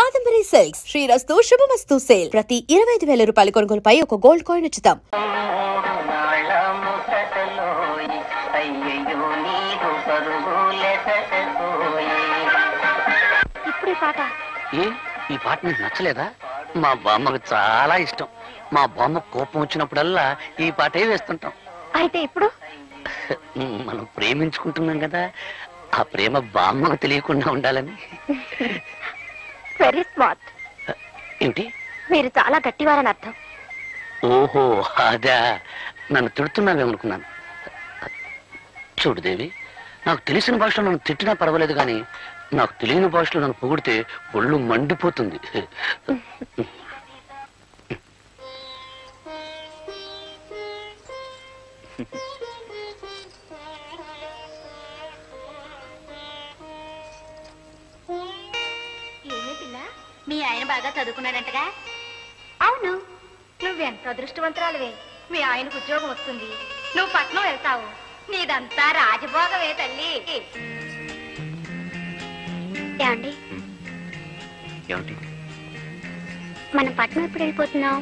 Kadambari silks శ్రీరస్తు శుభమస్తు sale ప్రతి 25,000 రూపాయల కొనుగోలుపై ఒక గోల్డ్ కాయిన్ ఉచితం. ఇప్పుడు ఈ పాట నీకు నచ్చలేదా? మా బామ్మకు చాలా ఇష్టం. మా బామ్మ కోపం వచ్చినప్పుడల్లా ఈ పాటే వేస్తుంటాం. అయితే ఇప్పుడు మనం ప్రేమించుకుంటున్నాం కదా, ఆ ప్రేమ బామ్మకు తెలియకుండా ఉండాలని. Very smart. ఏమిటి? మీరు చాలా గట్టివారని అర్థం. ఓహో అదా, నన్ను తిడుతున్నావేమనుకున్నాను. చూడు దేవి, నాకు తెలిసిన భాషలో నన్ను తిట్టినా పర్వాలేదు, కానీ నాకు తెలియని భాషలో నన్ను పొగిడితే ఒళ్ళు మండిపోతుంది. మీ ఆయన బాగా చదువుకున్నాడంటగా? అవును. నువ్వెంత అదృష్టవంతురాలువే. మీ ఆయనకు ఉద్యోగం వస్తుంది, నువ్వు పట్నం వెళ్తావు. నీదంతా రాజభోగమే తల్లి. ఏమండి, ఏమిటి? మనం పట్నం ఎప్పుడు వెళ్ళిపోతున్నాం?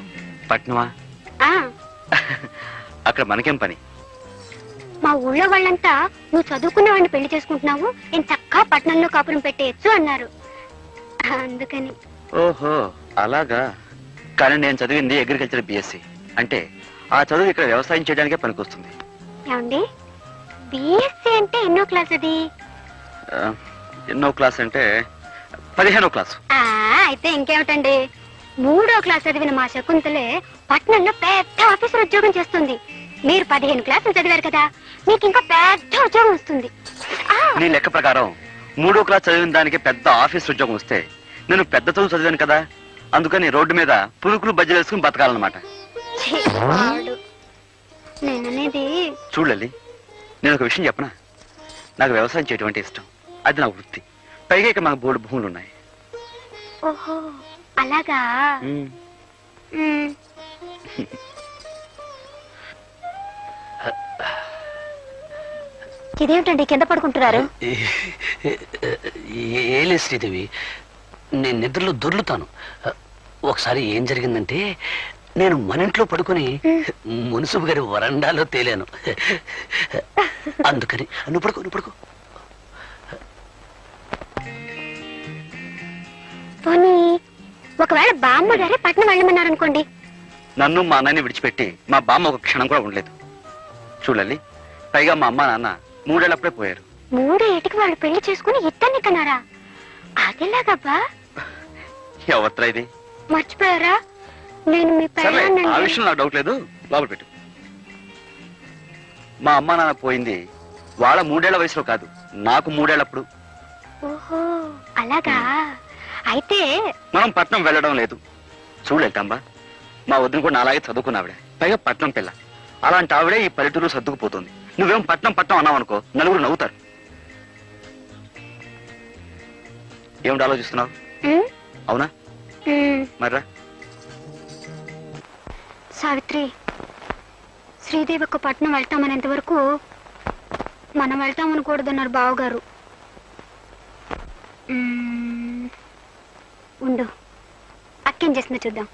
పట్నమా? అక్కడ మనకేం పని? మా ఊళ్ళో వాళ్ళంతా నువ్వు చదువుకున్న వాడిని పెళ్లి చేసుకుంటున్నావు, నేను చక్కగా పట్నంలో కాపురం పెట్టేయచ్చు అన్నారు. అందుకని. ఓహో అలాగా. కానీ నేను చదివింది అగ్రికల్చర్ బిఎస్సి. అంటే ఆ చదువు ఇక్కడ వ్యవసాయం చేయడానికే పనికొస్తుంది. ఏమండి, బిఎస్సి అంటే ఎన్నో క్లాస్ అది? ఎన్నో క్లాస్ అంటే 15వ క్లాసు. అయితే ఇంకేమిటండి, 3వ క్లాస్ చదివిన మా శకుంతలే పట్నంలో పెద్ద ఆఫీసర్ ఉద్యోగం చేస్తుంది. మీరు 15 క్లాసులు చదివారు కదా, మీకు ఇంకా పెద్ద ఉద్యోగం వస్తుంది. నీ లెక్క ప్రకారం 3వ క్లాస్ చదివిన దానికి పెద్ద ఆఫీస్ ఉద్యోగం వస్తే నేను పెద్ద చదువు చదివాను కదా, అందుకని రోడ్డు మీద పురుకులు బజ్జలు వేసుకుని బతకాలన్నమాట. చూడలే, నేను ఒక విషయం చెప్పనా? నాకు వ్యవసాయం చేయడం అంటే ఇష్టం, అది నా వృత్తి. పైగా ఇక మాకు బోర్డు భూములు ఉన్నాయి. ఓహో అలాగా. ఇదేమిటండి కింద పడుకుంటున్నారు? ఏలే శ్రీదేవి, నేను నిద్రలో దొర్లుతాను. ఒకసారి ఏం జరిగిందంటే, నేను మన ఇంట్లో పడుకొని మున్సిపు గారి వరండాలో తేలాను. అందుకని నువ్వు పడుకో, నువ్వు పడుకో. పోనీ ఒకవేళ బామ్మ గారే పట్నం వెళ్ళమన్నారనుకోండి. నన్ను మా అన్నని విడిచిపెట్టి మా బామ్మ ఒక క్షణం కూడా ఉండలేదు. చూడాలి, పైగా మా అమ్మ నాన్న 3 ఏళ్ళప్పుడే పోయారు. 3 ఏటికి వాళ్ళు పెళ్లి చేసుకుని ఇద్దరిని కన్నారా? అదేలాగబ్బా? ఎవత్రా ఇది? మర్చిపోయారా? నేను మీ పెళ్ళాన్ని. ఆ విషయం నాకు డౌట్ లేదు, లోపల పెట్టు. మా అమ్మ నాన్న పోయింది వాళ్ళ 3 ఏళ్ల వయసులో కాదు, నాకు 3 ఏళ్ళప్పుడు. ఓహో అలాగా. అయితే మనం పట్నం వెళ్ళడం లేదు. చూడలేటమ్మా, మా వద్దును కూడా అలాగే చదువుకున్న ఆవిడ, పైగా పట్నం పిల్ల. అలాంటి ఆవిడే ఈ పల్లెటూరు సర్దుకుపోతుంది. నువ్వేం పట్నం పట్నం అన్నావు అనుకో, నలుగురు నవ్వుతారు. ఏమిటి ఆలోచిస్తున్నావు? అవునా? మర్రా సావిత్రి, శ్రీదేవి ఒక పట్నం వెళ్తామనేంత వరకు మనం వెళ్తామనకూడదన్నారు బావగారు. ఉండు, అక్కేం చేస్తుందో చూద్దాం.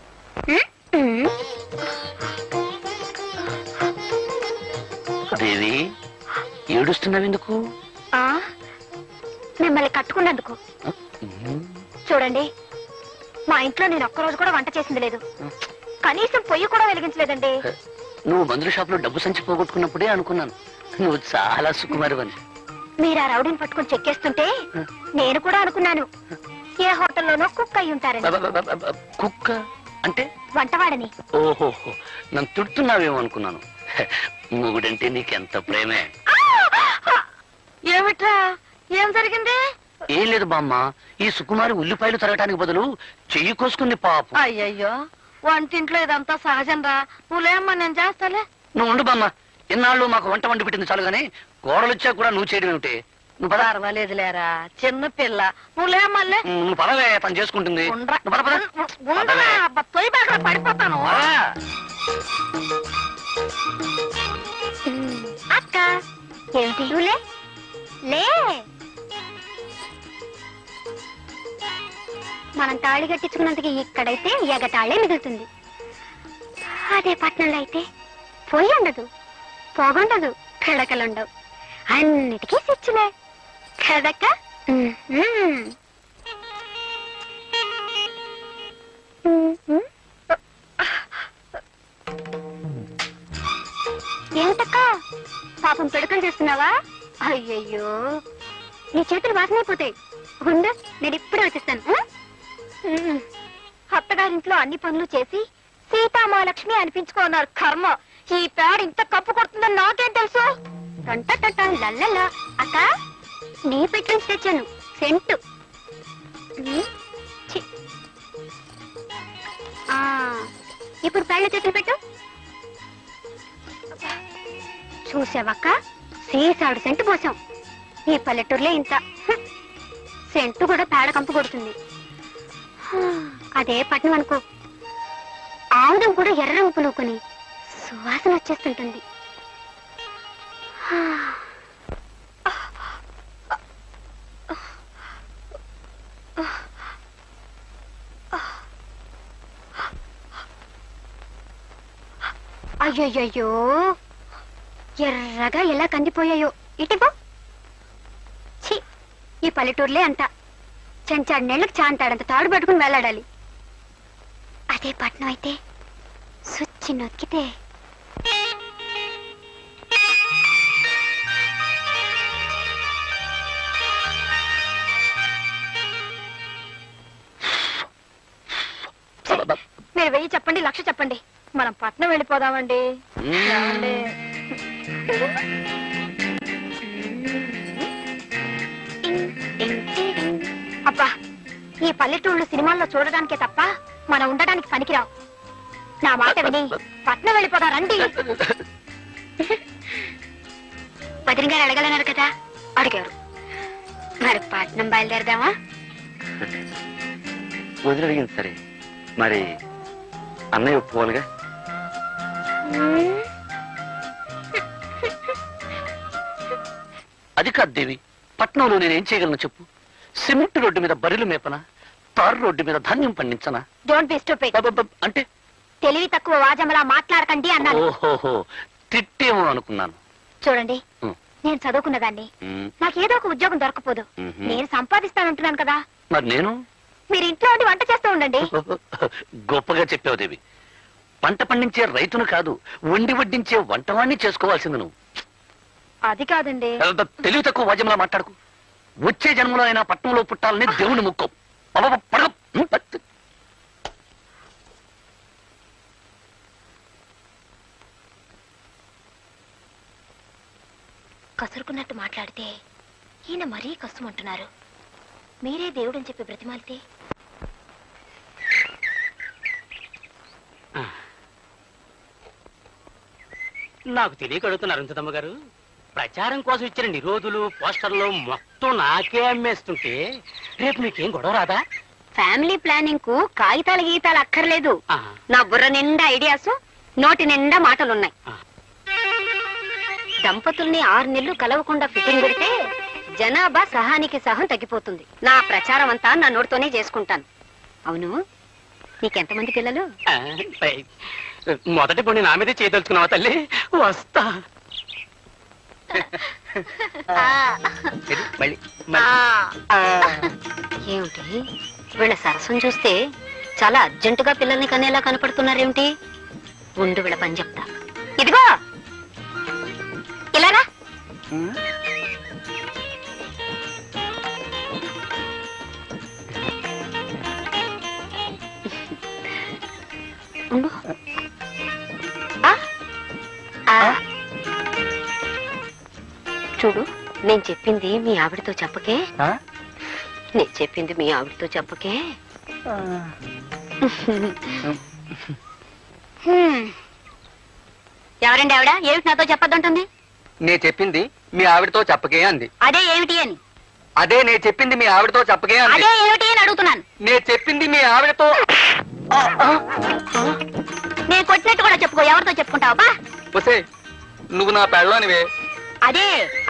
దేవి, ఏడుస్తున్నావు ఎందుకు? మిమ్మల్ని కట్టుకున్నందుకు. చూడండి, మా ఇంట్లో నేను ఒక్కరోజు కూడా వంట చేసింది లేదు, కనీసం పొయ్యి కూడా వెలిగించలేదండి. నువ్వు మందుల షాప్ లో డబ్బు సంచి పోగొట్టుకున్నప్పుడే అనుకున్నాను నువ్వు చాలా సుకుమారివని. మీరు ఆ రౌడీని పట్టుకుని చెక్కేస్తుంటే నేను కూడా అనుకున్నాను ఏ హోటల్లోనో కుక్ అయి ఉంటారని. కుక్క అంటే? వంటవాడని. ఓహో, నన్ను తిడుతున్నావేమో అనుకున్నాను. మొగుడంటే నీకెంత ప్రేమే. ఏమిట్రా, ఏం జరిగింది? ఏం లేదు బామ్మ, ఈ సుకుమారి ఉల్లిపాయలు తరగటానికి బదులు చెయ్యి కోసుకుంది పాపం. అయ్యయ్యో, వంటింట్లో ఇదంతా సహజం రా. నువ్వులేమ్మా, నేను చేస్తాలే. నువ్వు ఉండు బామ్మ, ఇన్నాళ్ళు మాకు వంట వండి పెట్టింది చాలు గానీ కోడలు వచ్చా కూడా నువ్వు చేయడం ఏమిటి? నువ్వు పర్వాలేదు లేరా, చిన్న పిల్ల. నువ్వులేమల్లే, నువ్వు పదవే, పని చేసుకుంటుంది. పడిపోతాను. అక్క ఏమిటి? లే మనం తాళి కట్టించుకున్నందుకు ఇక్కడైతే ఎగతాళే మిగులుతుంది. అదే పట్నంలో అయితే పొయ్యి ఉండదు, పొగుండదు, పిడకలుండవు, అన్నిటికీ స్విచ్లే కదక్క. ఏమిటక్క పాపం పిడకలు చేస్తున్నావా? అయ్యయ్యో, నీ చేతులు వాసనైపోతాయి. ఉండు, నేను ఇప్పుడే వచ్చేస్తాను. అత్తగారింట్లో అన్ని పనులు చేసి సీతామహాలక్ష్మి అనిపించుకున్నారు. కర్మ, ఈ పేడ ఇంత కప్పు కొడుతుందని నాకేం తెలుసు? లల్లల్లా. అక్క, నీ పెట్టి తెచ్చాను సెంటు. ఇప్పుడు పేళ్ళ చేతులు పెట్టు. చూసావక్క, సీసాడు సెంటు పోసాం. ఈ పల్లెటూరులో ఇంత సెంటు కూడా పేడ కంపు కొడుతుంది. అదే పట్నం అనుకో, ఆముదం కూడా ఎర్ర రంగు పులుకొని సువాసన వచ్చేస్తుంటుంది. అయ్యయ్యో, ఎర్రగా ఎలా కందిపోయాయో. ఇటిపో. ఛీ, ఈ పల్లెటూరులే అంట. చెంచాడు నెళ్ళకి చాంతాడంత తాడు పట్టుకుని వెళ్ళాడాలి. అదే పట్నం అయితే సుచ్చి నొక్కితే మీరు 1000 చెప్పండి, 1,00,000 చెప్పండి, మనం పట్నం వెళ్ళిపోదామండి. అబ్బా, ఈ పల్లెటూళ్ళు సినిమాల్లో చూడడానికే తప్ప మనం ఉండడానికి పనికిరావు. నా మాట విని పట్నం వెళ్ళిపోదా రండి. వదిన గారు అడగలన్నారు కదా, అడిగారు. మరి పట్నం బయలుదేరదామా? వదిలి అడిగింది సరే, మరి అన్నయ్య ఒప్పుకోవాలిగా. అది కాదు దేవి, పట్నంలో నేనేం చేయగలను చెప్పు? సిమెంట్ రోడ్డు మీద బరిలు మేపనా, తారు రోడ్డు మీద ధాన్యం పండించనా? Don't be stupid. అంటే తెలివి తక్కువ వాజమలా మాట్లాడకండి అన్నాను. ఓహోహో, తిట్టేమో అనుకున్నాను. చూడండి, నేను చదువుకున్నదాన్ని, నాకేదో ఒక ఉద్యోగం దొరకపోదు. నేను సంపాదిస్తానంటున్నాను కదా. మరి నేను? మీరు ఇంట్లో ఉండి వంట చేస్తూ ఉండండి. గొప్పగా చెప్పావు దేవి. పంట పండించే రైతును కాదు, వండి వడ్డించే వంటవాణ్ణి చేసుకోవాల్సింది నువ్వు. అది కాదండి. తెలివి తక్కువ వాద్యంలా మాట్లాడుకు. వచ్చే జన్మలో అయినా పట్నంలో పుట్టాలని దేవుని ముక్కం. కసురుకున్నట్టు మాట్లాడితే ఈయన మరీ కష్టమంటున్నారు. మీరే దేవుడని చెప్పి బ్రతిమాలితే. నాకు తెలియక అడుగుతున్నారు అరుంధతమ్మ గారు. ప్రచారం కోసం ఇచ్చిన నిరోధులు, పోస్టర్లు మొత్తం నాకే అమ్మేస్తుంటే రేపు మీకేం గొడవ రాదా? ఫ్యామిలీ ప్లానింగ్ కు కాగితాలు గీతాలు అక్కర్లేదు. నా బుర్ర నిండా ఐడియాస్, నోటి నిండా మాటలున్నాయి. దంపతుల్ని 6 నెలలు కలవకుండా ఫిట్టింగ్ పెడితే జనాభా సహానికి సహం తగ్గిపోతుంది. నా ప్రచారం అంతా నా నోటితోనే చేసుకుంటాను. అవును, నీకెంతమంది పిల్లలు? మొదటి పొండి నా మీదే చేయదలుచుకున్నావా తల్లి? వస్తా. ఏమిటి వీళ్ళ సరసం చూస్తే చాలా అర్జెంటుగా పిల్లల్ని కనేలా కనపడుతున్నారేమిటి? ఉండు, వీళ్ళ పని చెప్తా. ఇదిగో ఇలారా. చూడు, నేను చెప్పింది మీ ఆవిడతో చెప్పకే. నేను చెప్పింది మీ ఆవిడతో చెప్పకే. ఎవరండి ఆవిడ? ఏమిటి నాతో చెప్పొద్దంటుంది? నే చెప్పింది మీ ఆవిడతో చెప్పకే అంది. అదే ఏమిటి అని? అదే నే చెప్పింది మీ ఆవిడతో చెప్పకే అంది. అదే ఏమిటి అని అడుగుతున్నాను. నే చెప్పింది మీ ఆవిడతో. నేను కొట్టినట్టు కూడా చెప్పుకో. ఎవరితో చెప్పుకుంటావా? ఒసే, నువ్వు నా పెళ్ళానివే. అదే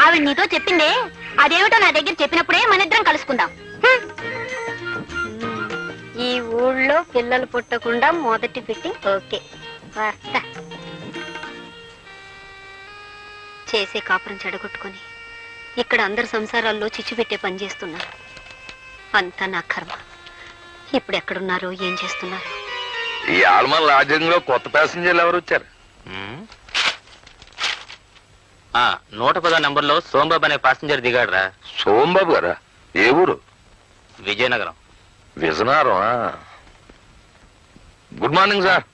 ఆవిడ నీతో చెప్పిందే. అదేమిటో నా దగ్గర చెప్పినప్పుడే మన ఇద్దరం కలుసుకుందాం. ఈ ఊళ్ళో పిల్లలు పుట్టకుండా మొదటి ఫిట్టింగ్ ఓకే. వస్తా. చేసే కాపురం చెడగొట్టుకొని ఇక్కడ అందరి సంసారాల్లో చిచ్చు పెట్టే పని చేస్తున్నారు. అంతా నా కర్మ. ఇప్పుడు ఎక్కడున్నారో ఏం చేస్తున్నారు? ఈ ఆల్మన్ లాడ్జింగ్ లో కొత్త ప్యాసింజర్లు ఎవరు వచ్చారు? 110 నెంబర్లో సోంబాబు అనే పాసింజర్ దిగాడురా. సోంబాబు గారా? ఏ ఊరు? Vizianagaram. Vizianagaram. Good morning sir.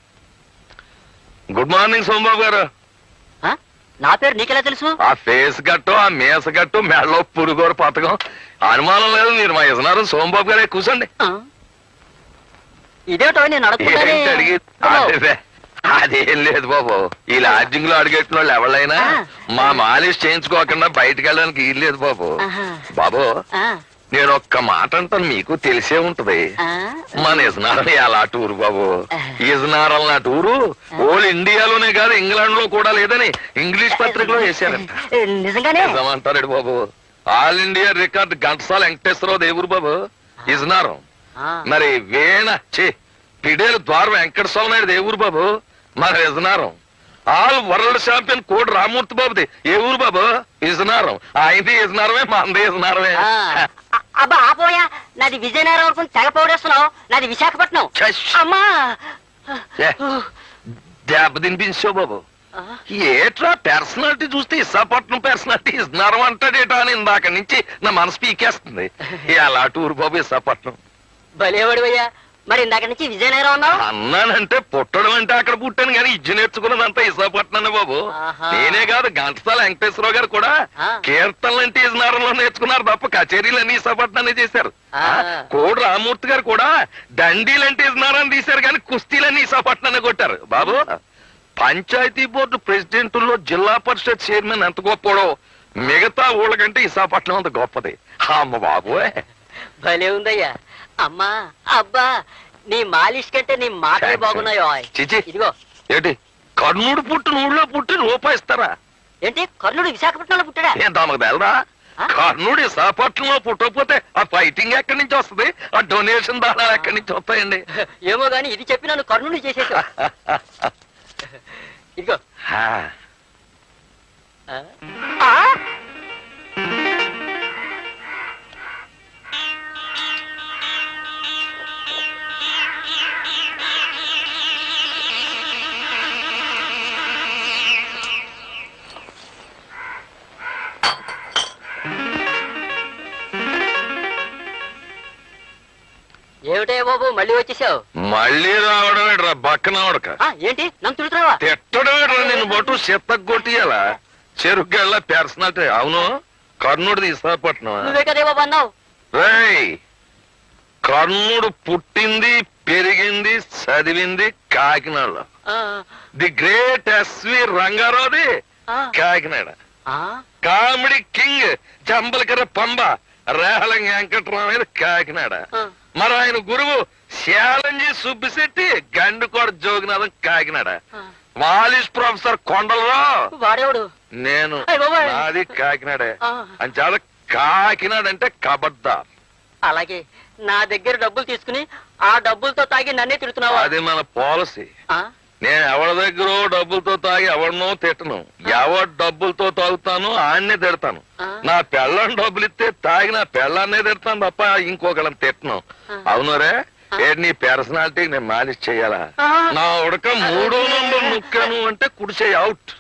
Good morning Sombabu గారు. నా పేరు నీకెలా తెలుసు? ఆ ఫేస్ గట్టు, ఆ మేస గట్టు, మెడలో పురుగోరు పథకం అనుమానం లేదు. మీరు మా విజయనగరం సోంబాబు గారే. కూర్చోండి. ఇదేటో నేను ఏంటి అడిగి? అదేం లేదు బాబు. ఈ లాడ్జింగ్ లో అడిగెట్టిన వాళ్ళు ఎవరైనా మా మాలిష్ చేయించుకోకుండా బయటకు వెళ్ళడానికి వీలు లేదు బాబు. బాబు నేను ఒక్క మాట అంటాను, మీకు తెలిసే ఉంటది. మన ఇజనారం ఎలా టూరు బాబు. ఇజనారం నా టూరు ఓల్ ఇండియాలోనే కాదు ఇంగ్లాండ్ లో కూడా లేదని ఇంగ్లీష్ పత్రికలో వేశారంట. నిజమంటారు బాబు. All India record Ghantasala Venkateswara Rao దేవురు బాబు ఇజనారం. మరి వేణ పిడేలు ద్వారం వెంకటస్వామి నాయుడు దేవురు బాబు మన ఇజనారం. ఆల్ వరల్డ్ ఛాంపియన్ కోడి రామూర్తి బాబుది ఏ ఊరు బాబు? ఇజనారం. ఆయనది ఇజనారమే, మనది ఇజనారమే. అబ్బా ఆపోయా, నాది విజయనగరం వరకు తెగ పౌడేస్తున్నావు. నాది విశాఖపట్నం. అమ్మా దెబ్బ తినిపించావు బాబు. ఏట్రా పర్సనాలిటీ చూస్తే విశాఖపట్నం పర్సనాలిటీ ఇజనారం అంటాడేటా అని ఇందాక నుంచి నా మనసు పీకేస్తుంది. ఎలా టూరు బాబు విశాఖపట్నం? భలేవాడివయ్యా. మరి ఇందాక నుంచి విజయనగరం అన్నావు. అన్నానంటే పుట్టడం అంటే అక్కడ పుట్టాను కానీ ఇజ్జు నేర్చుకున్నదంతా విశాఖపట్నం బాబు. నేనే కాదు ఘంటసాల వెంకటేశ్వరరావు గారు కూడా కీర్తనలు అంటే ఇజనారంలో నేర్చుకున్నారు తప్ప కచేరీలు అన్ని విశాఖపట్నాన్ని చేశారు. కోడి రామూర్తి గారు కూడా దండీలు అంటే ఇజనారాన్ని తీశారు కానీ కుస్తీలన్నీ విశాఖపట్నాన్ని కొట్టారు బాబు. పంచాయతీ బోర్డు ప్రెసిడెంట్లో జిల్లా పరిషత్ చైర్మన్ ఎంత గొప్పడో మిగతా ఊళ్ళకంటే విశాఖపట్నం అంత గొప్పది. అమ్మ బాబు భలే ఉందయ్యా. అమ్మా అబ్బా నీ మాలిష్ కంటే నీ మాటలే బాగున్నాయో. చిచి ఇదిగో. ఏంటి కర్ణుడు పుట్టిన ఊళ్ళో పుట్టి రూపాయిస్తారా? ఏంటి కర్ణుడు విశాఖపట్నంలో పుట్టాడా? ఏం తమకు తెలదా? కర్ణుడు విశాఖపట్నంలో పుట్టకపోతే ఆ ఫైటింగ్ ఎక్కడి నుంచి వస్తుంది? ఆ డొనేషన్ దానాలు ఎక్కడి నుంచి వస్తాయండి? ఏమో గాని ఇది చెప్పి నన్ను కర్ణుడు చేసేసా. ఇదిగో. ఏమిటే బాబు మళ్ళీ వచ్చేసావు? మళ్ళీ రావడమేట్రా బక్కనవడక. ఏంటి నన్ను తిడుతున్నావా? తిట్టడమేట్రా నిన్ను బొట్టు చెత్త కొట్టియాలా చెరుగ్గళ్ళ పర్సనాలిటీ. అవును కర్ణుడు విశాఖపట్నం. నువ్వే కదే బాబు అన్నావు. రేయ్ కర్ణుడు పుట్టింది పెరిగింది చదివింది కాకినాడలో. ది గ్రేట్ ఎస్వి రంగారావుది కాకినాడ. కామెడీ కింగ్ జంబలకర పంబ రేహళం వెంకటరామయ్య కాకినాడ. మరి ఆయన గురువు శాలంజీ సుబ్బిశెట్టి గండుకోట జోగినాథం కాకినాడ. మాలిష్ ప్రొఫెసర్ కొండలరావు వాడేవాడు నేను. నాది కాకినాడే. అని చాలా కాకినాడ అంటే కబడ్దార్. అలాగే నా దగ్గర డబ్బులు తీసుకుని ఆ డబ్బులతో తాగి నన్నే తిడుతున్నావా? అది మన పాలసీ. నేను ఎవరి దగ్గర డబ్బులతో తాగి ఎవరినో తిట్టను. ఎవరి డబ్బులతో తాగుతాను ఆన్నే తిడతాను. నా పెళ్ళని డబ్బులు ఇస్తే తాగి నా పెళ్ళాన్నే తిడతాను తప్ప ఇంకొకళ్ళని తిట్టను. అవునరే నీ పర్సనాలిటీ నేను మాలిష్ చెయ్యాలా? నా ఉడక 3వ నంబర్ నొక్కాను అంటే కుడిచేయి అవుట్.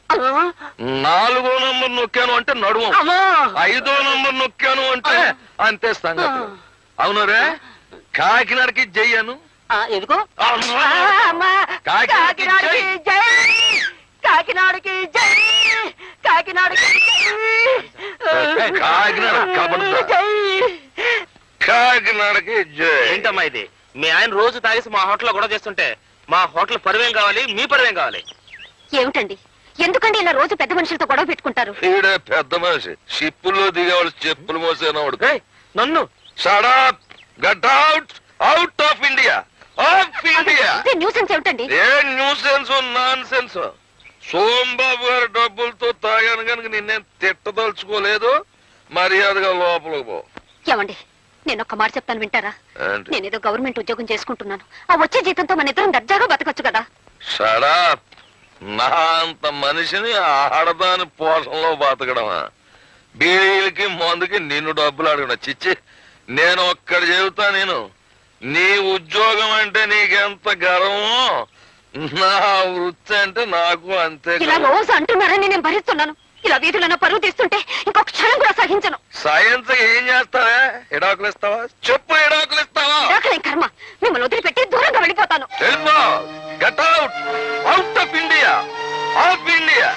4వ నంబర్ నొక్కాను అంటే నడుము. 5వ నంబర్ నొక్కాను అంటే అంతే సంగతి. అవునరే కాకినాడకి జయ్యాను. ఎందుకు? కాకినాడకి జై, కాకినాడకి జై, కాకినాడకి కాకినాడ కాకినాడకి జై. ఏంటమ్మా ఇది? మీ ఆయన రోజు తాగేసి మా హోటల్లో గొడవ చేస్తుంటే మా హోటల్ పరువేం కావాలి, మీ పరువేం కావాలి? ఏమిటండి ఎందుకండి ఇలా రోజు పెద్ద మనుషులతో గొడవ పెట్టుకుంటారు? ఈడే పెద్ద మనిషి షిప్పుల్లో దిగేవాళ్ళు చెప్పులు మోసేనవాడు. నన్ను shut up, get out, out of India, of India. Nuisance ఏమిటండి? ఏ న్యూసెన్స్ నాన్ సెన్స్. సోంబాబు గారి డబ్బులతో తాగాను కనుక నిన్నేం తిట్టదలుచుకోలేదు. మర్యాదగా లోపలికి పో. ఏమండి నేను ఒక్క మాట చెప్తాను వింటారా? ఏంటి? నేనేదో గవర్నమెంట్ ఉద్యోగం చేసుకుంటున్నాను. ఆ వచ్చే జీతంతో మన ఇద్దరం దర్జాగా బతకొచ్చు కదా. షడప్. నా అంత మనిషిని ఆడదాని పోషణలో బతకడమా? బీడీలకి మందుకి నిన్ను డబ్బులు అడగడం చిచ్చి. నేను ఒక్కడి చెబుతా, నేను నీ ఉద్యోగం అంటే నీకెంత గర్వమో నా వృత్తి అంటే నాకు అంతే. ఇలా రోజు అంటున్నారని నేను భరిస్తున్నాను. ఇలా వీధులను పరువు తీస్తుంటే ఇంకొక క్షణం కూడా సహించను. సైన్స్ ఏం చేస్తావా? ఎడాకులు ఇస్తావా? చెప్పు, ఎడాకులు ఇస్తావా? ఎడాకులేం కర్మ, మిమ్మల్ని వదిలిపెట్టి దూరంగా వెళ్ళిపోతాను. వెళ్ళిపో. Get out, out of India, of India.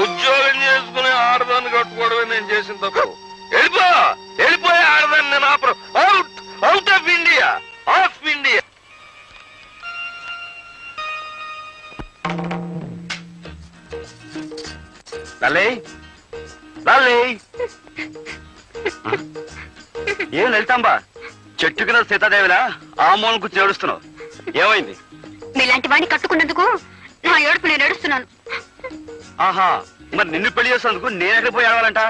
ఉద్యోగం చేసుకుని ఆడదాన్ని కట్టుకోవడమే నేను చేసిన తప్పు. వెళ్ళిపో, వెళ్ళిపోయే ఆడదాన్ని నేను ఆపరు. Out, out of India, of India. ఏం లలితాంబా, చెట్టు కింద సీతాదేవిలా ఆ మూలం కూర్చొని ఏడుస్తున్నావు? ఏమైంది? మీలాంటి వాడిని కట్టుకున్నందుకు నా ఏడుపు నేను ఏడుస్తున్నాను. ఆహా, మరి నిన్ను పెళ్లి చేసినందుకు నేను ఎక్కడికి పోయి ఏడవాలంట?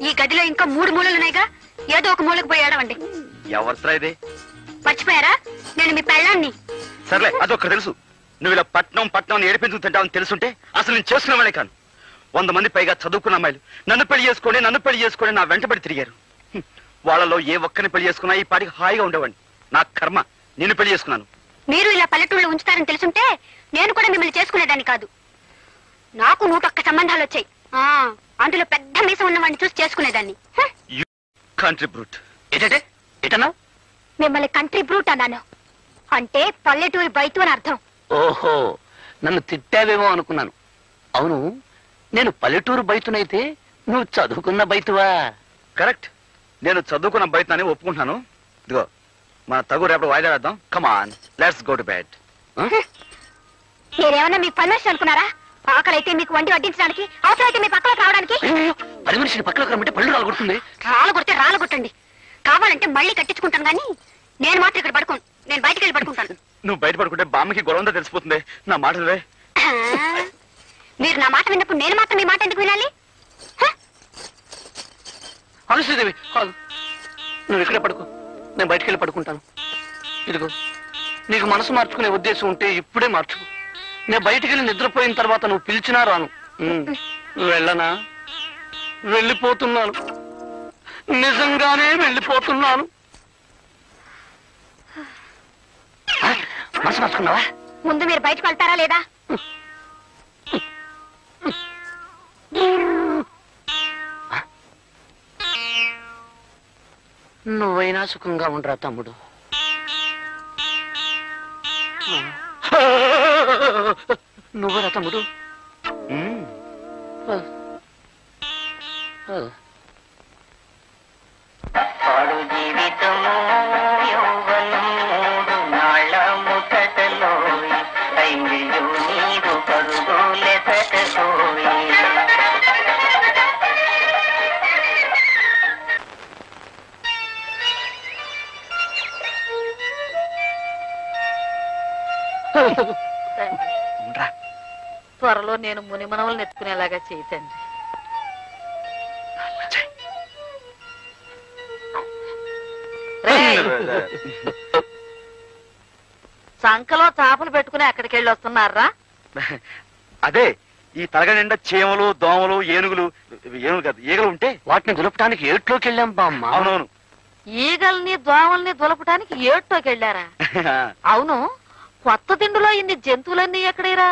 ఈ గదిలో ఇంకా 3 మూలలున్నాయిగా, ఏదో ఒక మూలకు పోయి ఏడవండి. ఎవరిసరా ఇది? మర్చిపోయారా? నేను మీ పెళ్ళాన్ని. సర్లే, అదొక్కటి తెలుసు. నువ్వు ఇలా పట్నం పట్నం ఏడిపించుకు తింటావని తెలుసుంటే అసలు నేను చేసుకునేవాడే కాను. 100 మంది పైగా చదువుకున్న అమ్మాయిలు నన్ను పెళ్లి చేసుకొని నా వెంటబడి తిరిగారు. వాళ్ళలో ఏ ఒక్కరిని పెళ్లి చేసుకున్నా ఈ పాటికి హాయిగా ఉండేవాడిని. నా కర్మ, నిన్ను పెళ్లి చేసుకున్నాను. మీరు ఇలా పల్లెటూళ్ళు ఉంచుతారని తెలుసుంటే నేను కూడా మిమ్మల్ని చేసుకునేదాన్ని కాదు. నాకు 101 సంబంధాలు వచ్చాయి. అందులో పెద్ద మీసం ఉన్న వాడిని చూసి చేసుకునేదాన్ని. Country brute. ఏంటంటే ఎటన్నా? మిమ్మల్ని కంట్రీ బ్రూట్ అన్నాను. అంటే పల్లెటూరి బయట అని అర్థం. ఓహో, నన్ను తిట్టావేమో అనుకున్నాను. అవును, నేను పల్లెటూరు బయటనైతే నువ్వు చదువుకున్న బయటవా? కరెక్ట్, నేను చదువుకున్న బయటని ఒప్పుకుంటున్నాను. ఇదిగో మన తగు రేపు వాయిదా వేద్దాం. కమాన్, లెట్స్ గో టు బెడ్. మీరేమన్నా మీ పర్మిషన్ అనుకున్నారా? ఆకలి అయితే మీకు వండి వడ్డించడానికి, అవసరం అయితే మీ పక్కలకు రావడానికి. పది మనిషిని పక్కలకు రమ్మంటే పళ్ళు రాలగొడుతుంది. రాలగొడితే రాలగొట్టండి, కావాలంటే మళ్ళీ కట్టించుకుంటాను. కానీ నేను మాత్రం ఇక్కడ పడుకోను. నేను బయటికి వెళ్ళి పడుకుంటాను. నువ్వు బయట పడుకుంటే బామ్మకి గొడవంతా తెలిసిపోతుంది. నా మాటలే. మీరు నా మాట విన్నప్పుడు నేను మాత్రం మీ మాట ఎందుకు వినాలి? అనుశ్రీదేవి, నువ్వు ఇక్కడే పడుకో, నేను బయటికి వెళ్ళి పడుకుంటాను. ఇదిగో, నీకు మనసు మార్చుకునే ఉద్దేశం ఉంటే ఇప్పుడే మార్చుకో. నేను బయటికి వెళ్ళి నిద్రపోయిన తర్వాత నువ్వు పిలిచినా రాను. వెళ్ళనా? వెళ్ళిపోతున్నాను, నిజంగానే వెళ్ళిపోతున్నాను. మనసు మార్చుకున్నావా? ముందు మీరు బయటకు వెళ్తారా లేదా? నువ్వైనా సుఖంగా ఉండరా తమ్ముడు. నువ్వరా తమ్ముడు? పాడు జీవితము యౌవనం 3 నాళ్ళ ముచ్చటలో ఐమిళ్ళు నీరు పరుగులే తటకోయి. త్వరలో నేను మునిమనవలను ఎత్తుకునేలాగా చేయతండి. సంకలో చాపలు పెట్టుకుని అక్కడికి వెళ్ళి వస్తున్నారా? అదే, ఈ తలగ నిండా చీమలు, దోమలు, ఏనుగులు కాదు ఈగలు ఉంటే వాటిని దులపడానికి ఏట్లోకి వెళ్ళాం బామ్మ. అవునవును. ఈగల్ని దోమల్ని దులపడానికి ఏటోకి వెళ్ళారా? అవును, కొత్త తిండిలో ఇన్ని జంతువులన్నీ ఎక్కడేరా?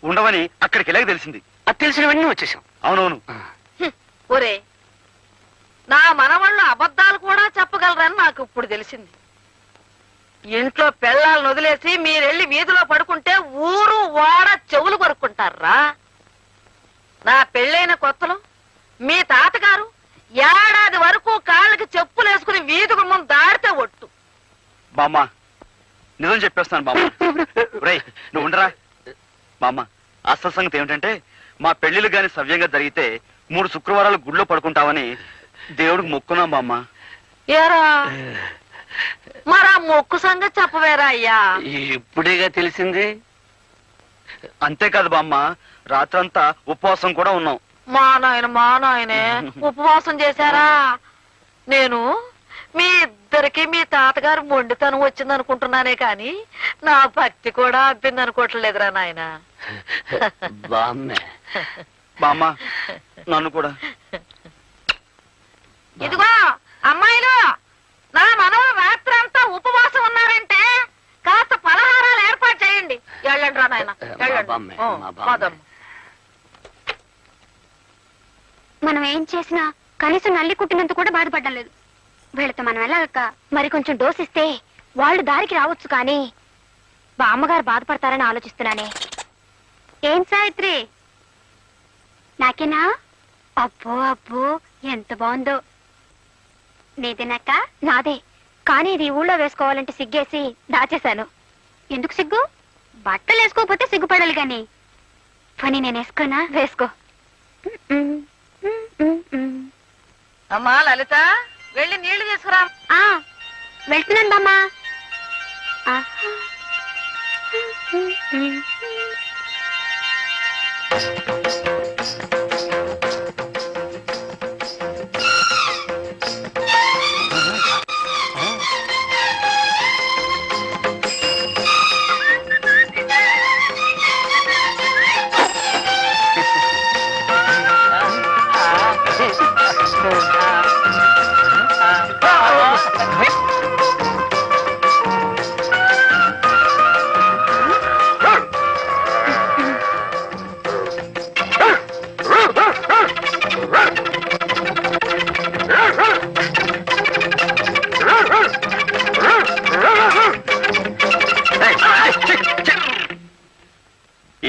ఉండవని అక్కడికి వెళ్ళాక తెలిసింది. అది తెలిసినవన్నీ వచ్చేసాం. అవునవును. ఒరే, నా మనవాళ్ళు అబద్ధాలు కూడా చెప్పగలరని నాకు ఇప్పుడు తెలిసింది. ఇంట్లో పెళ్ళాలను వదిలేసి మీరెళ్ళి వీధిలో పడుకుంటే ఊరు వాడ చెవులు కొరుక్కుంటారా? నా పెళ్ళైన కొత్తలో మీ తాతగారు ఏడాది వరకు కాళ్ళకి చెప్పులేసుకుని వీధి గుమ్మం దాడితే ఒట్టు. బామ్మ, నిజం చెప్పేస్తాను బామ్మ. రేయ్, నువ్వు ఉండరా బామ్మ. అసలు సంగతి ఏమిటంటే, మా పెళ్లిళ్ళు గాని సవ్యంగా జరిగితే 3 శుక్రవారాలు గుళ్ళో పడుకుంటామని దేవుడికి మొక్కున్నాం బామ్మ. ఏరా, మరా మొక్కు సంగతి చెప్పవేరా అయ్యా? ఇప్పుడేగా తెలిసింది. అంతేకాదు బామ్మ, రాత్రంతా ఉపవాసం కూడా ఉన్నాం. మా నాయనే ఉపవాసం చేశారా? నేను మీ ఇద్దరికి మీ తాతగారు మొండితనం వచ్చింది అనుకుంటున్నానే కాని నా భక్తి కూడా అబ్బింది అనుకోవట్లేదురా నాయన. బామ్మ నన్ను కూడా. ఇదిగో అమ్మాయిలు, నా మనవ రాత్రి అంతా ఉపవాసం ఉన్నారంటే కాస్త పలహారాలు ఏర్పాటు చేయండి. వెళ్ళండి రా నాయన, వెళ్ళండి. మనం ఏం చేసినా కనీసం నల్లి కుట్టినంత కూడా బాధపడ్డం లేదు. వీళ్ళతో మనం వెళ్ళాక మరి కొంచెం డోసిస్తే వాళ్ళు దారికి రావచ్చు, కానీ బామ్మగారు బాధపడతారని ఆలోచిస్తున్నానే. ఏం సావిత్రి, నాకేనా? అబ్బో అబ్బో ఎంత బాగుందో. నీదేనాక? నాదే, కానీ ఇది ఊళ్ళో వేసుకోవాలంటే సిగ్గేసి దాచేశాను. ఎందుకు సిగ్గు? బట్టలు వేసుకోకపోతే సిగ్గుపడాలి గాని. పని నేను వేసుకోనా? వేసుకో. అమ్మా లలిత, వెళ్ళి నీళ్లు తీసుకురా. వెళ్తున్నాను బామ్మా.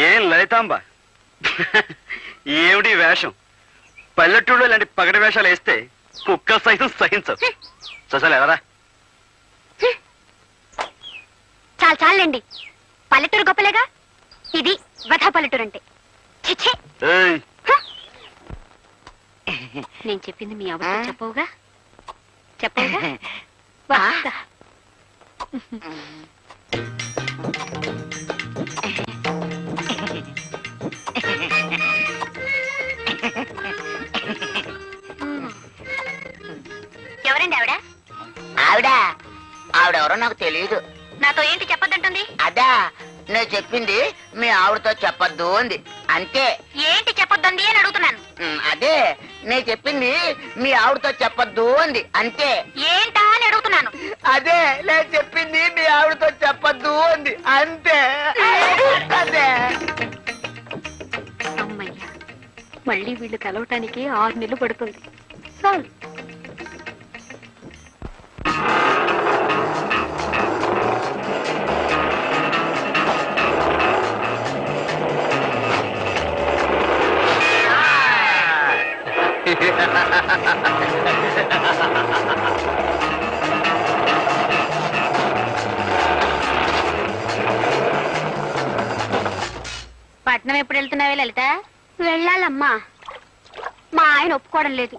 ఏం లలితాంబ, ఏమిటి వేషం? పల్లెటూళ్ళు ఇలాంటి పగటి వేషాలు వేస్తే కుక్క సైతం సహించవు. చూసాలి ఎవరా? చాలు చాలండి, పల్లెటూరు గొప్పలేగా. ఇది వధా పల్లెటూరు అంటే. నేను చెప్పింది మీ అవ్వ చెప్పవుగా? చెప్పవుగా? ఎవరండి ఆవిడ? ఆవిడెవరో నాకు తెలియదు. నాతో ఏంటి చెప్పొద్దంటుంది? అదా నేను చెప్పింది మీ ఆవిడతో చెప్పొద్దు అంది, అంతే. ఏంటి చెప్పొద్దంది అని అడుగుతున్నాను. అదే నేను చెప్పింది మీ ఆవిడతో చెప్పొద్దు అంది, అంతే. ఏంటా అని అడుగుతున్నాను. అదే నేను చెప్పింది మీ ఆవిడతో చెప్పొద్దు అంది, అంతే. అదే. అమ్మయ్యా, మళ్ళీ వీళ్ళు కలవటానికి 6 నెలలు పడుతుంది. చాలు. పట్నం ఎప్పుడు వెళ్తున్నావే లలిత? వెళ్ళాలమ్మా, మా ఆయన ఒప్పుకోవడం లేదు.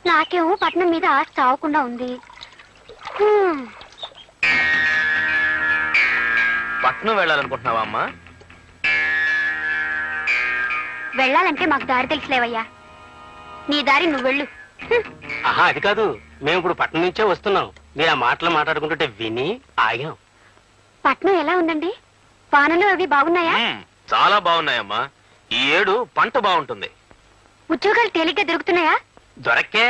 నాకేమో పట్నం మీద ఆశ చావకుండా ఉంది. పట్నం వెళ్ళాలనుకుంటున్నావా అమ్మా? వెళ్ళాలంటే మాకు దారి తెలుసులేవయ్యా. నీ దారి నువ్వు వెళ్ళు. ఆహా, అది కాదు, మేము ఇప్పుడు పట్నం నుంచే వస్తున్నాం. మీరు ఆ మాటలు మాట్లాడుకుంటుంటే విని ఆగాం. పట్నం ఎలా ఉందండి? పానలు అవి బాగున్నాయా? చాలా బాగున్నాయమ్మా. ఈ ఏడు పంట బాగుంటుంది. ఉద్యోగాలు తేలిగ్గా దొరుకుతున్నాయా? దొరక్కే.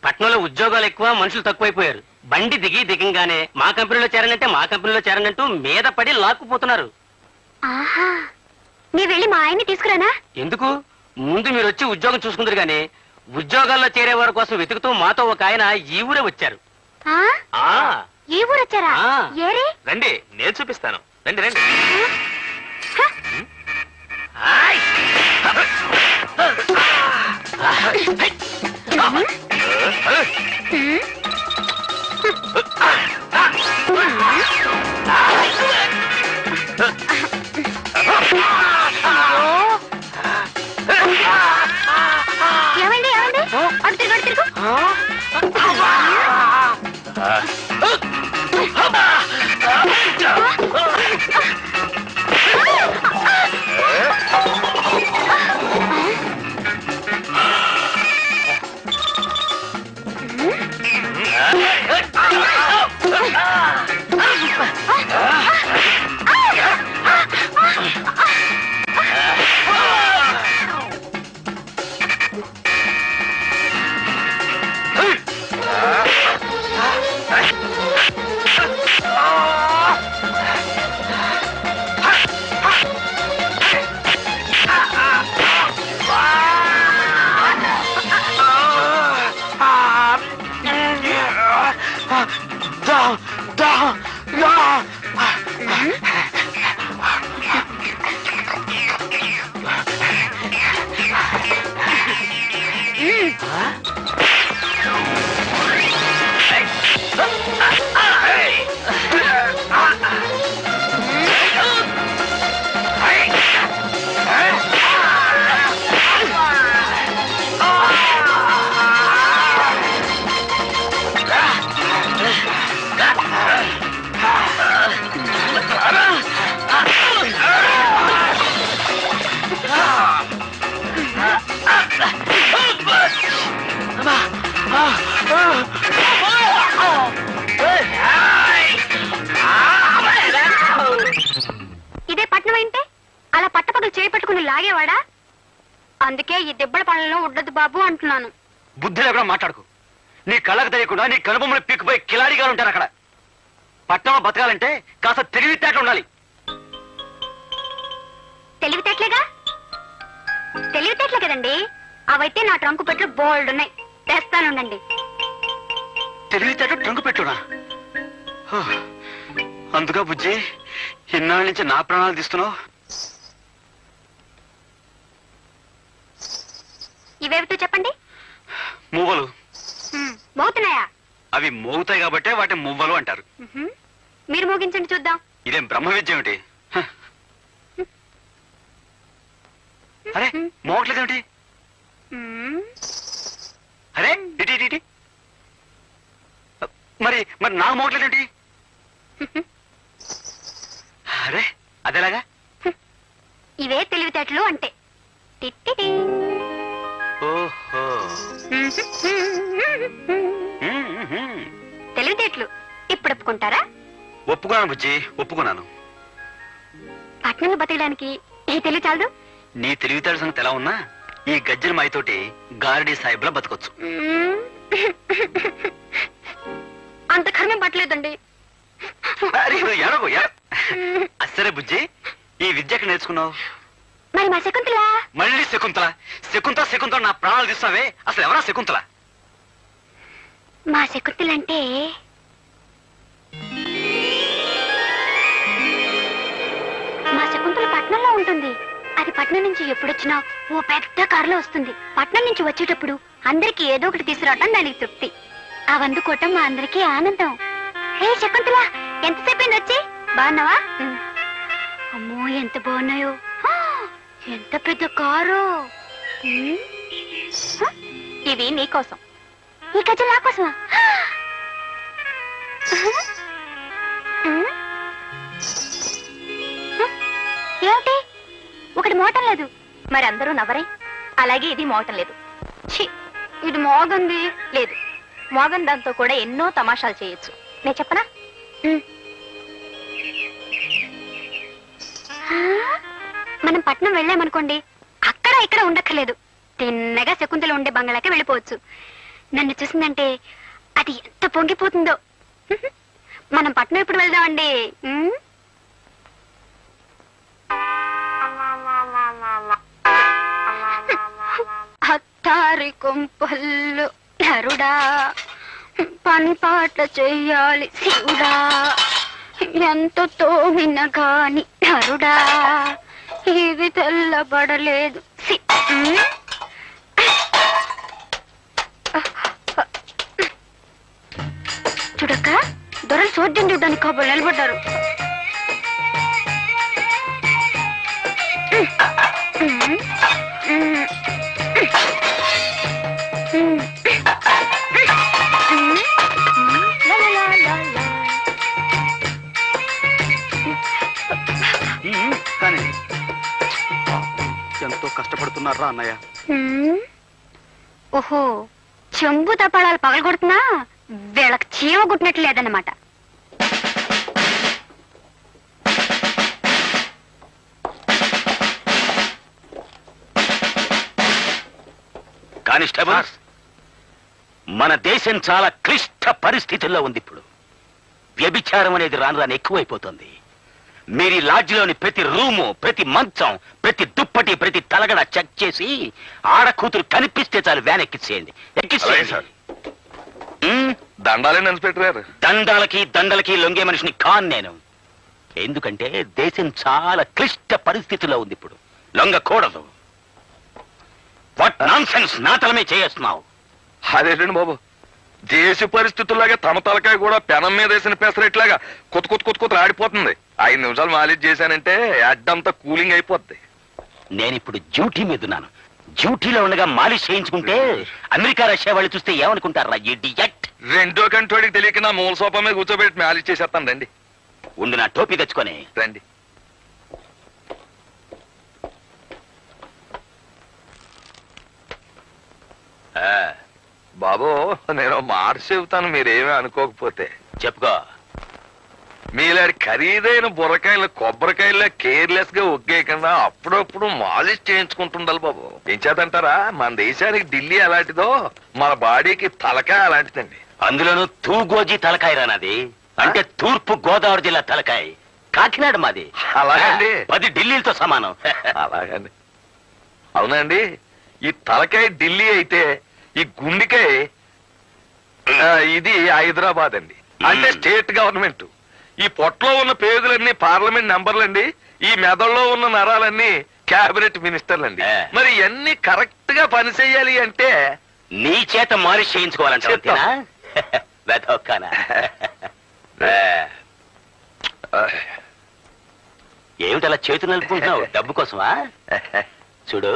పట్నంలో ఉద్యోగాలు ఎక్కువ, మనుషులు తక్కువైపోయారు. బండి దిగంగానే మా కంపెనీలో చేరనంటే మా కంపెనీలో చేరనంటూ మీద పడి లాక్కుపోతున్నారు. ఆహా, నీ వెళ్ళి మా ఆయన్ని తీసుకురానా? ఎందుకు? ముందు మీరు వచ్చి ఉద్యోగం చూసుకుందరు గానీ ఉద్యోగాల్లో చేరే వారి కోసం వెతుకుతూ మాతో ఒక ఆయన ఈ ఊరే వచ్చారు. ఈ ఊరు వచ్చారా? ఏరే రండి, నేను చూపిస్తాను. రండి రండి. ఏమండి ఏమండి, అడు తిరుగు అడు తిరుగు. తాగేవాడా? అందుకే ఈ దెబ్బల పనులను ఉండదు బాబు అంటున్నాను. బుద్ధి లేకుండా మాట్లాడుకు. నీ కళ్ళకు తెలియకుండా నీ కనుబొమ్మలు పీక్కుపోయి కిలాడిగా ఉంటారు అక్కడ. పట్టణంలో బతకాలంటే కాస్త తెలివితేటలు ఉండాలి. తెలివితేటలే కదండి. అవైతే నా ట్రంకు పెట్లు బోల్డ్ ఉన్నాయి, తెస్తానుండండి. తెలివితేట ట్రంకు పెట్టునా? అందుగా బుజ్జి ఇన్నాళ్ళ నుంచి నా ప్రాణాలు తీస్తున్నావు. ఇవేవితో చెప్పండి. మువ్వలు. మోగుతున్నాయా? అవి మోగుతాయి కాబట్టే వాటి మువ్వలు అంటారు. మీరు మోగించండి చూద్దాం. ఇదేం బ్రహ్మ విద్య ఏమిటి? అరే మోగట్లేదేమిటి? అరే ఇటీ మరి మరి నాకు మోగట్లేదేమిటి? అరే అదేలాగా? ఇవే తెలివితేటలు అంటే. ఓహో తెలివితేటలు ఇప్పుడు ఒప్పుకుంటారా? ఒప్పుకున్నాను బుజ్జి, ఒప్పుకున్నాను. పట్నంలో బతకడానికి ఏ తెలివి చాలదు? నీ తెలివితేటల సంగతి ఎలా ఉన్నా ఈ గజ్జల మాయతోటి గారడీ సాహిబ్లా బతకొచ్చు. అంత కర్మం పట్టలేదండి. సరే బుజ్జి, ఈ విద్య ఎక్కడ నేర్చుకున్నావు? మరి మా శకుంతల? మళ్ళీ శకుంతల శకుంతల శకుంతల నా ప్రాణాలు తీస్తావే. అసలు ఎవరా శకుంతల? మా శకుంతల అంటే మా శకుంతల పట్నంలో ఉంటుంది. అది పట్నం నుంచి ఎప్పుడొచ్చినా ఓ పెద్ద కారులో వస్తుంది. పట్నం నుంచి వచ్చేటప్పుడు అందరికి ఏదో ఒకటి తీసుకురావటం దానికి తృప్తి. అవందుకోవటం మా అందరికీ ఆనందం. హే శకుంతల, ఎంతసేపు అయింది వచ్చి? బాగున్నావా? అమ్మో ఎంత బాగున్నాయో, ఎంత పెద్ద కారు. ఇవి నీకోసం, ఈ గజ్జలు నా కోసమా? ఏమిటి ఒకటి మోటం లేదు? మరి అందరూ నవ్వరే. అలాగే ఇది మోటం లేదు. ఇది మోగంది లేదు. మోగన్ దాంతో కూడా ఎన్నో తమాషాలు చేయొచ్చు. నేను చెప్పనా? మనం పట్నం వెళ్ళామనుకోండి, అక్కడ ఇక్కడ ఉండక్కర్లేదు. తిన్నగా శకుంతల ఉండే బంగ్లాకి వెళ్ళిపోవచ్చు. నన్ను చూసిందంటే అది ఎంత పొంగిపోతుందో. మనం పట్నం ఎప్పుడు వెళ్దామండి? అత్తారి కొంపల్లు నరుడా, పని పాట చెయ్యాలి శివుడా, ఎంత తోమిన గాని నరుడా, ఇది తెల్లబడలేదు. చూడక్క, దొరలు చూడ్డం చూడ్డానికి కాబోలు నిలబడ్డారు. కానీ ఎంతో కష్టపడుతున్నారా అన్నయ్య? ఓహో, చెంబు తపాళాలు పగలగొడుతున్నా వీళ్ళకి చీమ గుట్టినట్లు లేదన్నమాట. కానిస్టేబుల్, మన దేశం చాలా క్లిష్ట పరిస్థితుల్లో ఉంది. ఇప్పుడు వ్యభిచారం అనేది రాను రాను ఎక్కువైపోతుంది. మీరు లాడ్జిలోని ప్రతి రూము, ప్రతి మంచం, ప్రతి దుప్పటి, ప్రతి తలగడ చెక్ చేసి ఆడ కూతురు కనిపిస్తే చాలు వ్యాన్ ఎక్కించేయండి. ఎక్కించేయండి. దండాలే ఇన్స్పెక్టర్ గారు. దండాలకి దండలకి లొంగే మనిషిని కాన్ నేను. ఎందుకంటే దేశం చాలా క్లిష్ట పరిస్థితుల్లో ఉంది. ఇప్పుడు లొంగకూడదు. వాట్ నాన్సెన్స్ నా తలమే చేస్తున్నావు? అదేంటండి బాబు, దేశ పరిస్థితుల్లాగా తమ తలకాయ కూడా పెనం మీద వేసిన పెసరెట్లాగా కొత్త కొత్త కొత్త కొత్త ఆడిపోతుంది. 5 నిమిషాలు మాలిష్ చేశానంటే అడ్డంతా కూలింగ్ అయిపోద్ది. నేను ఇప్పుడు డ్యూటీ మీద ఉన్నాను. డ్యూటీలో ఉండగా మాలిష్ చేయించుకుంటే అమెరికా రష్యా వాళ్ళు చూస్తే ఏమనుకుంటారా? ఇడియట్. రెండో కంటోడికి తెలియక నా మూల సోఫా మీద కూర్చోబెట్టి మాలిష్ చేసేస్తాను. రండి. ఉండు, నా టోపీ తెచ్చుకొని రండి. బాబు, నేను మాట చెబుతాను, మీరేమీ అనుకోకపోతే. చెప్పుకో. మీలాంటి ఖరీదైన బుర్రకాయలు కొబ్బరికాయలు కేర్లెస్ గా ఒగ్గేయకుండా అప్పుడప్పుడు మాలిష్ చేయించుకుంటుండాలి బాబు. ఏం చేతంటారా, మన దేశానికి ఢిల్లీ అలాంటిదో మన బాడీకి తలకాయ అలాంటిదండి. అందులోనూ తూగోజీ తలకాయ రానది, అంటే తూర్పు గోదావరి జిల్లా తలకాయ. కాకినాడ మాది. అలాగండి. 10 ఢిల్లీలతో సమానం. అలాగండి. అవునండి, ఈ తలకాయ ఢిల్లీ అయితే ఈ గుండెకాయ ఇది హైదరాబాద్ అండి, అంటే స్టేట్ గవర్నమెంట్. ఈ పొట్టలో ఉన్న పేగులన్నీ పార్లమెంట్ మెంబర్లండి, ఈ మెదడులో ఉన్న నరాలన్నీ క్యాబినెట్ మినిస్టర్లండి. మరి ఇవన్నీ కరెక్ట్ గా పని చెయ్యాలి అంటే నీ చేత మాలిష్ చేయించుకోవాలంటే ఏమిటలా చేతులు నలుపుకుంటున్నావు? డబ్బు కోసమా? చూడు,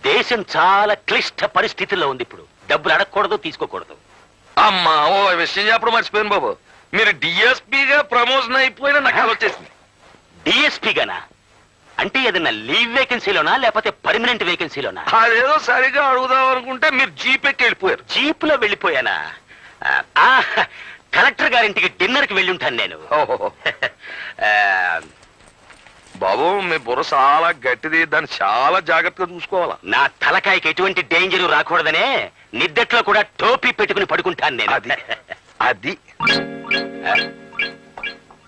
దేశం చాలా క్లిష్ట పరిస్థితుల్లో ఉంది ఇప్పుడు. డబ్బులు అడగకూడదు, తీసుకోకూడదు. అమ్మా, ఓ విషయం చెప్పడం మర్చిపోయాను బాబు. మీరు డిఎస్పీగా ప్రమోషన్ అయిపోయినా నాకు వచ్చేసింది. డిఎస్పీగానా? అంటే ఏదన్నా లీవ్ వేకెన్సీలోనా లేకపోతే పర్మనెంట్ వేకెన్సీలోనా? అదేదో సరిగా అడుగుదాం అనుకుంటే మీరు జీప్ ఎక్కి వెళ్ళిపోయారు. జీప్ లో వెళ్ళిపోయానా? కలెక్టర్ గారింటికి డిన్నర్ కి వెళ్ళి ఉంటాను నేను. బాబు, మీ బుర్ర చాలా గట్టిది, దాన్ని చాలా జాగ్రత్తగా చూసుకోవాలా. నా తలకాయకి ఎటువంటి డేంజర్ రాకూడదనే నిద్దట్లో కూడా టోపీ పెట్టుకుని పడుకుంటాను నేను. అది